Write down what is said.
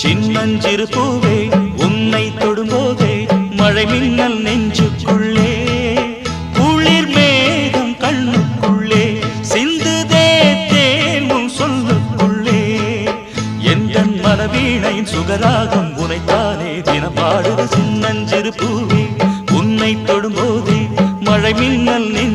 சின்னஞ்சிறு பூவே உன்னை தொடும்போதே மழை மின்னல் நெஞ்சுக்குள்ளே குளிர் மேகம் கண்ணுக்குள்ளே சிந்துதே தேனும் சொல்லுக்குள்ளே எந்தன் மனவீணையின் சுகராகம் உனைத்தானே தினம் பாடுது சின்னஞ்சிறு பூவே உன்னை தொடும்போதே மழை மின்னல் நெஞ்சு